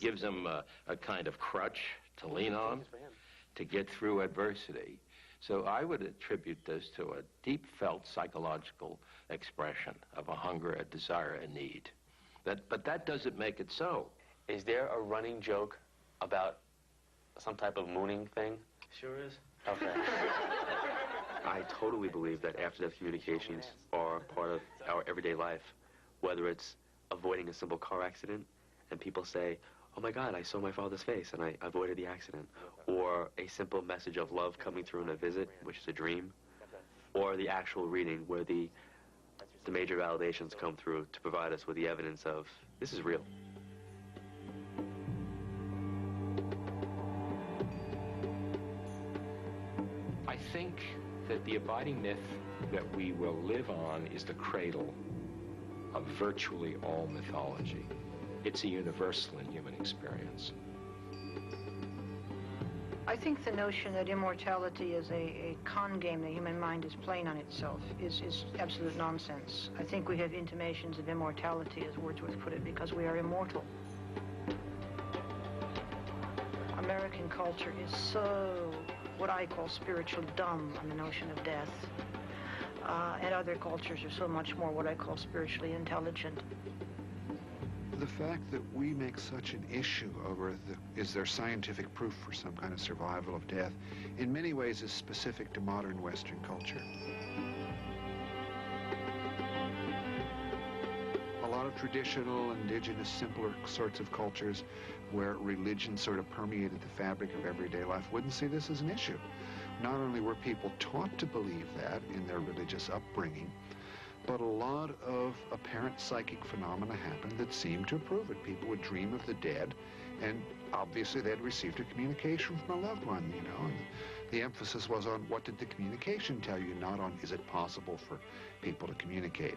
gives them a kind of crutch to lean on to get through adversity. So I would attribute this to a deep-felt psychological expression of a hunger, a desire, a need. But that doesn't make it so. Is there a running joke about some type of mooning thing? Sure is. Okay. I totally believe that after-death communications are part of our everyday life, whether it's avoiding a simple car accident and people say, oh my God, I saw my father's face and I avoided the accident, or a simple message of love coming through in a visit, which is a dream, or the actual reading where the major validations come through to provide us with the evidence of this is real. I think that the abiding myth that we will live on is the cradle of virtually all mythology. It's a universal in human experience. I think the notion that immortality is a con game the human mind is playing on itself is absolute nonsense. I think we have intimations of immortality, as Wordsworth put it, because we are immortal. American culture is so, what I call spiritual dumb on the notion of death. And other cultures are so much more what I call spiritually intelligent. The fact that we make such an issue over is there scientific proof for some kind of survival of death, in many ways is specific to modern Western culture. A lot of traditional, indigenous, simpler sorts of cultures where religion sort of permeated the fabric of everyday life wouldn't see this as an issue. Not only were people taught to believe that in their religious upbringing, but a lot of apparent psychic phenomena happened that seemed to prove it. People would dream of the dead, and obviously they'd received a communication from a loved one, you know. And the emphasis was on what did the communication tell you, not on is it possible for people to communicate.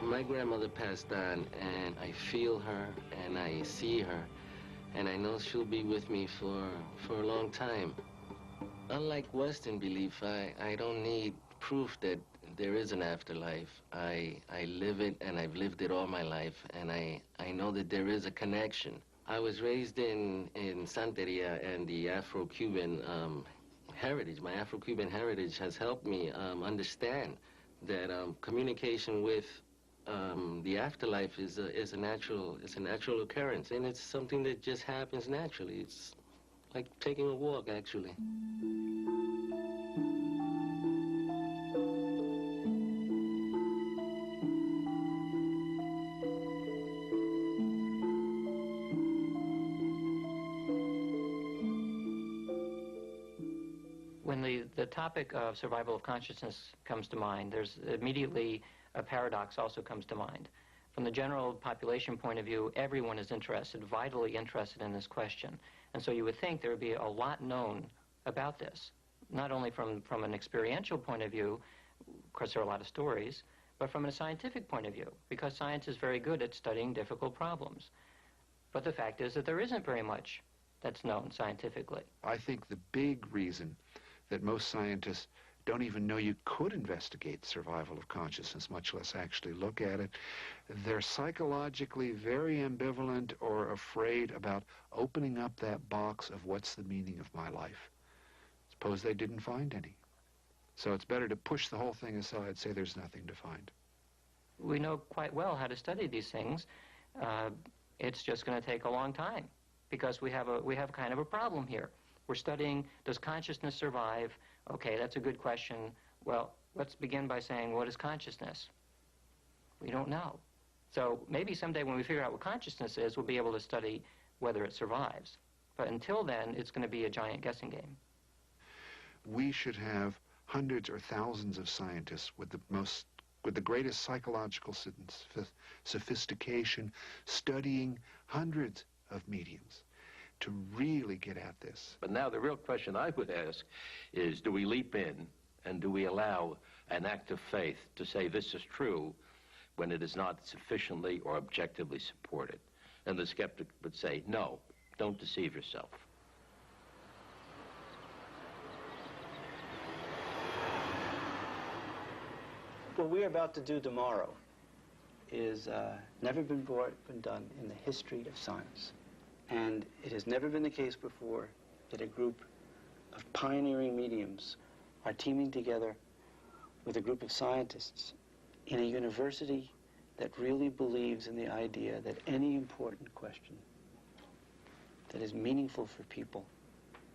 My grandmother passed on, and I feel her, and I see her, and I know she'll be with me for a long time. Unlike Western belief, I don't need proof that there is an afterlife. I live it, and I've lived it all my life, and I know that there is a connection. I was raised in Santeria, and the Afro-Cuban heritage, my Afro-Cuban heritage has helped me understand that communication with the afterlife is a natural occurrence, and it's something that just happens naturally. It's like taking a walk, actually. When the topic of survival of consciousness comes to mind, there's immediately a paradox also comes to mind. From the general population point of view, everyone is interested, vitally interested in this question. And so you would think there would be a lot known about this, not only from an experiential point of view, of course there are a lot of stories, but from a scientific point of view, because science is very good at studying difficult problems. But the fact is that there isn't very much that's known scientifically. I think the big reason that most scientists don't even know you could investigate survival of consciousness, much less actually look at it. They're psychologically very ambivalent or afraid about opening up that box of what's the meaning of my life. Suppose they didn't find any. So it's better to push the whole thing aside, say there's nothing to find. We know quite well how to study these things. It's just going to take a long time because we have kind of a problem here. We're studying, does consciousness survive? Okay, that's a good question. Well, let's begin by saying, what is consciousness? We don't know. So maybe someday when we figure out what consciousness is, we'll be able to study whether it survives. But until then, it's going to be a giant guessing game. We should have hundreds or thousands of scientists with the greatest psychological sophistication studying hundreds of mediums to really get at this. But now the real question I would ask is, do we leap in and do we allow an act of faith to say this is true when it is not sufficiently or objectively supported? And the skeptic would say, no, don't deceive yourself. What we're about to do tomorrow is never been done in the history of science. And it has never been the case before that a group of pioneering mediums are teaming together with a group of scientists in a university that really believes in the idea that any important question that is meaningful for people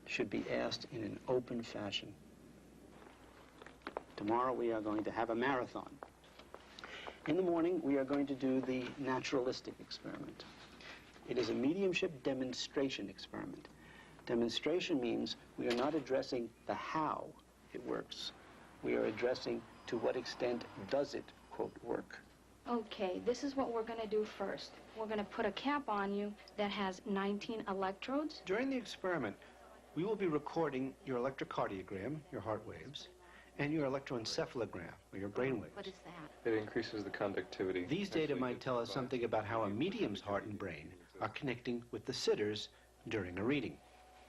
should be asked in an open fashion. Tomorrow we are going to have a marathon. In the morning, we are going to do the naturalistic experiment. It is a mediumship demonstration experiment. Demonstration means we are not addressing the how it works. We are addressing to what extent does it, quote, work. Okay, this is what we're going to do first. We're going to put a cap on you that has 19 electrodes. During the experiment, we will be recording your electrocardiogram, your heart waves, and your electroencephalogram, or your brain waves. What is that? It increases the conductivity. These data might tell us something about how a medium's heart and brain are connecting with the sitter's during a reading.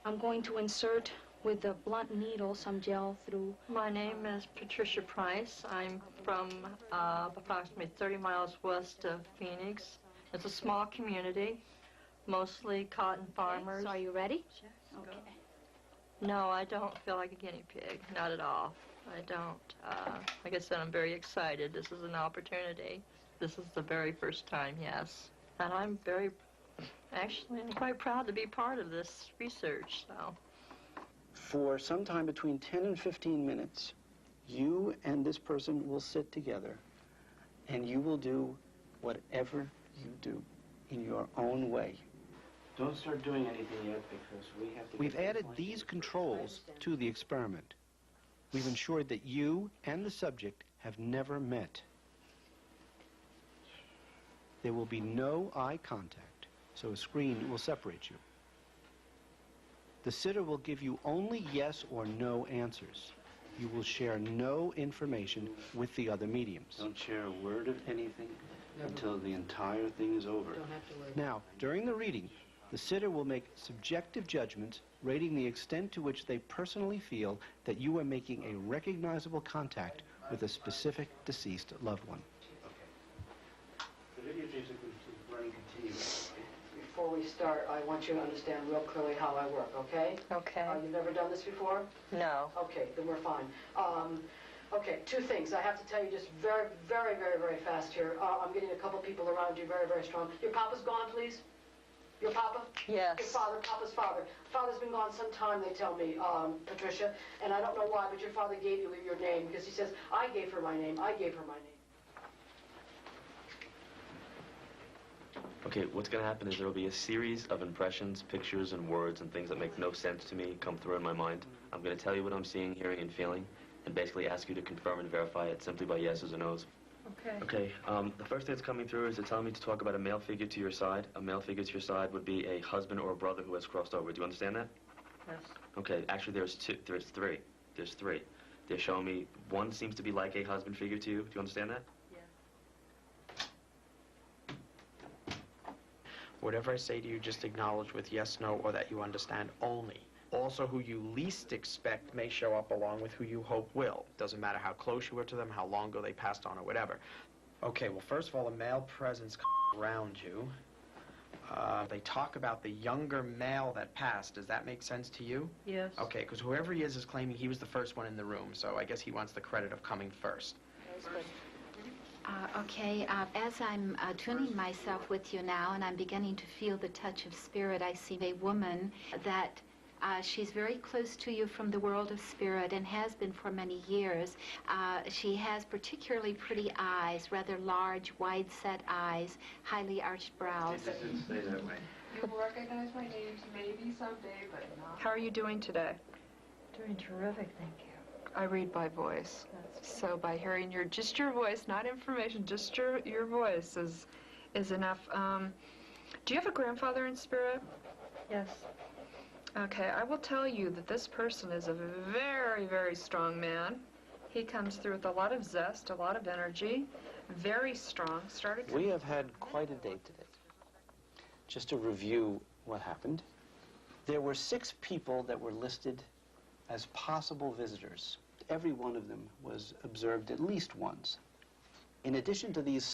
I'm going to insert with a blunt needle some gel through. My name is Patricia Price. I'm from approximately 30 miles west of Phoenix. It's a small community, mostly cotton farmers. Okay, so are you ready? Sure. Okay. No, I don't feel like a guinea pig, not at all. I don't. Like I said, I'm very excited. This is an opportunity. This is the very first time, yes. And I'm quite proud to be part of this research, so. For sometime between 10 and 15 minutes, you and this person will sit together and you will do whatever you do in your own way. Don't start doing anything yet because we have to... We've added these controls to the experiment. We've ensured that you and the subject have never met. There will be no eye contact, so a screen will separate you. The sitter will give you only yes or no answers. You will share no information with the other mediums. Don't share a word of anything until the entire thing is over. Now, during the reading, the sitter will make subjective judgments rating the extent to which they personally feel that you are making a recognizable contact with a specific deceased loved one. The videotapes are running continuously. Before we start, I want you to understand real clearly how I work, okay? Okay. You've never done this before? No. Okay, then we're fine. Okay, two things. I have to tell you just very, very, very, very fast here. I'm getting a couple people around you very, very strong. Your papa's gone, please? Your papa? Yes. Your father, papa's father. Father's been gone some time, they tell me, Patricia, and I don't know why, but your father gave you your name because he says, I gave her my name, I gave her my name. Okay, what's going to happen is there will be a series of impressions, pictures, and words and things that make no sense to me come through in my mind. I'm going to tell you what I'm seeing, hearing, and feeling, and basically ask you to confirm and verify it simply by yeses or nos. Okay. Okay, the first thing that's coming through is it's telling me to talk about a male figure to your side. A male figure to your side would be a husband or a brother who has crossed over. Do you understand that? Yes. Okay, actually there's three. There's three. They're showing me one seems to be like a husband figure to you. Do you understand that? Whatever I say to you, just acknowledge with yes, no, or that you understand only. Also, who you least expect may show up along with who you hope will. Doesn't matter how close you were to them, how long ago they passed on, or whatever. Okay, well, first of all, a male presence around you. They talk about the younger male that passed. Does that make sense to you? Yes. Okay, because whoever he is claiming he was the first one in the room, so I guess he wants the credit of coming first. Okay, as I'm tuning myself with you now and I'm beginning to feel the touch of spirit, I see a woman that she's very close to you from the world of spirit and has been for many years. She has particularly pretty eyes, rather large, wide-set eyes, highly arched brows. It doesn't stay that way. You will recognize my names maybe someday, but not. How are you doing today? Doing terrific, thank you. I read by voice. So by hearing your voice, not information, just your voice is enough. Do you have a grandfather in spirit? Yes. Okay, I will tell you that this person is a very, very strong man. He comes through with a lot of zest, a lot of energy, very strong. We have had quite a day today. Just to review what happened, there were 6 people that were listed as possible visitors. Every one of them was observed at least once. In addition to these